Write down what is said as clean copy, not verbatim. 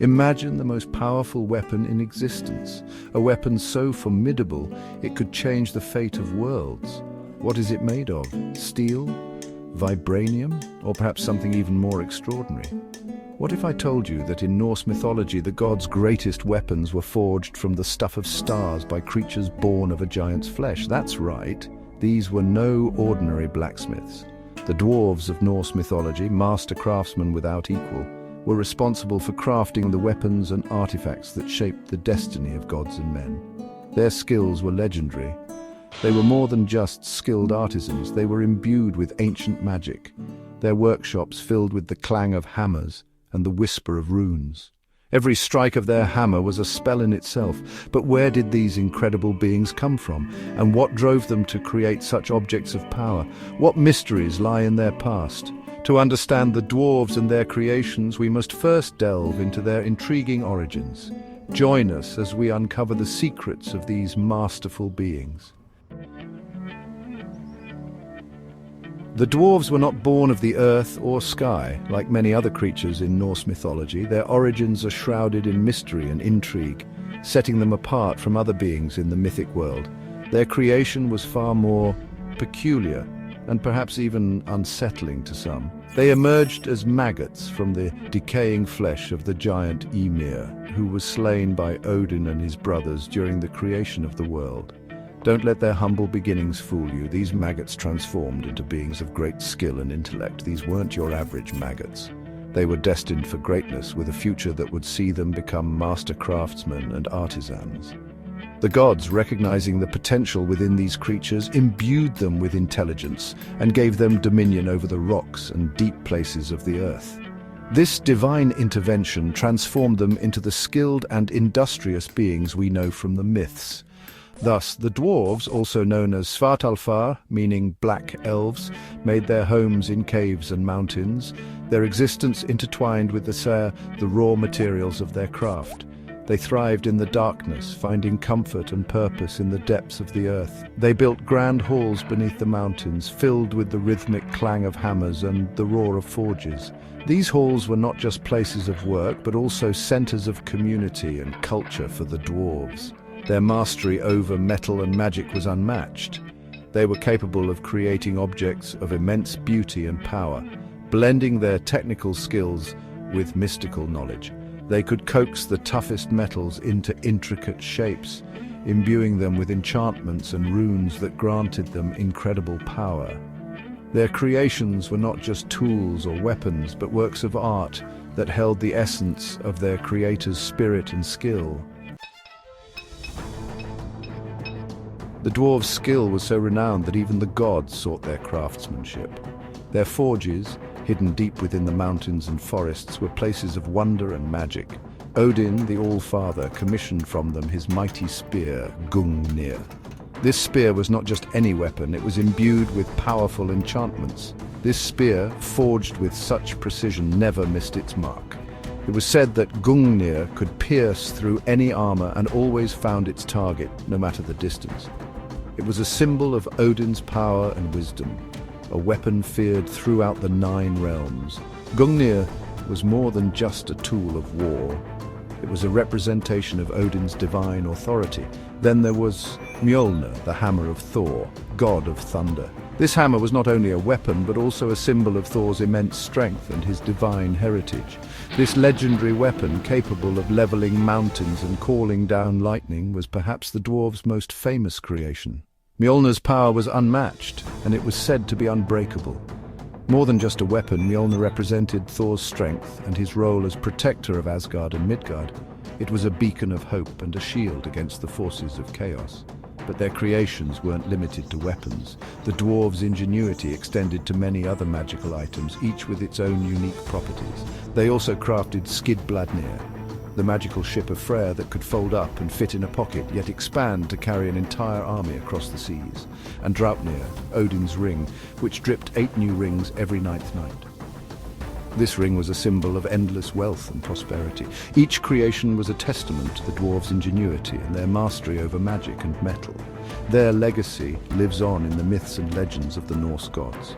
Imagine the most powerful weapon in existence, a weapon so formidable it could change the fate of worlds. What is it made of? Steel? Vibranium? Or perhaps something even more extraordinary? What if I told you that in Norse mythology the gods' greatest weapons were forged from the stuff of stars by creatures born of a giant's flesh? That's right, these were no ordinary blacksmiths. The Dwarves of Norse mythology, master craftsmen without equal, were responsible for crafting the weapons and artifacts that shaped the destiny of gods and men. Their skills were legendary. They were more than just skilled artisans, they were imbued with ancient magic, their workshops filled with the clang of hammers and the whisper of runes. Every strike of their hammer was a spell in itself. But where did these incredible beings come from? And what drove them to create such objects of power? What mysteries lie in their past? To understand the dwarves and their creations, we must first delve into their intriguing origins. Join us as we uncover the secrets of these masterful beings. The dwarves were not born of the earth or sky. Like many other creatures in Norse mythology, their origins are shrouded in mystery and intrigue, setting them apart from other beings in the mythic world. Their creation was far more peculiar and perhaps even unsettling to some. They emerged as maggots from the decaying flesh of the giant Ymir, who was slain by Odin and his brothers during the creation of the world. Don't let their humble beginnings fool you. These maggots transformed into beings of great skill and intellect. These weren't your average maggots. They were destined for greatness, with a future that would see them become master craftsmen and artisans. The gods, recognizing the potential within these creatures, imbued them with intelligence and gave them dominion over the rocks and deep places of the earth. This divine intervention transformed them into the skilled and industrious beings we know from the myths. Thus, the dwarves, also known as Svartalfar, meaning black elves, made their homes in caves and mountains, their existence intertwined with the raw materials of their craft. They thrived in the darkness, finding comfort and purpose in the depths of the earth. They built grand halls beneath the mountains, filled with the rhythmic clang of hammers and the roar of forges. These halls were not just places of work, but also centers of community and culture for the dwarves. Their mastery over metal and magic was unmatched. They were capable of creating objects of immense beauty and power, blending their technical skills with mystical knowledge. They could coax the toughest metals into intricate shapes, imbuing them with enchantments and runes that granted them incredible power. Their creations were not just tools or weapons, but works of art that held the essence of their creator's spirit and skill. The dwarves' skill was so renowned that even the gods sought their craftsmanship. Their forges, hidden deep within the mountains and forests, were places of wonder and magic. Odin, the All-Father, commissioned from them his mighty spear, Gungnir. This spear was not just any weapon, it was imbued with powerful enchantments. This spear, forged with such precision, never missed its mark. It was said that Gungnir could pierce through any armor and always found its target, no matter the distance. It was a symbol of Odin's power and wisdom, a weapon feared throughout the 9 realms. Gungnir was more than just a tool of war. It was a representation of Odin's divine authority. Then there was Mjölnir, the hammer of Thor, god of thunder. This hammer was not only a weapon, but also a symbol of Thor's immense strength and his divine heritage. This legendary weapon, capable of leveling mountains and calling down lightning, was perhaps the dwarves' most famous creation. Mjolnir's power was unmatched, and it was said to be unbreakable. More than just a weapon, Mjolnir represented Thor's strength and his role as protector of Asgard and Midgard. It was a beacon of hope and a shield against the forces of chaos. But their creations weren't limited to weapons. The dwarves' ingenuity extended to many other magical items, each with its own unique properties. They also crafted Skidbladnir, the magical ship of Freyja that could fold up and fit in a pocket, yet expand to carry an entire army across the seas, and Draupnir, Odin's ring, which dripped 8 new rings every 9th night. This ring was a symbol of endless wealth and prosperity. Each creation was a testament to the dwarves' ingenuity and their mastery over magic and metal. Their legacy lives on in the myths and legends of the Norse gods.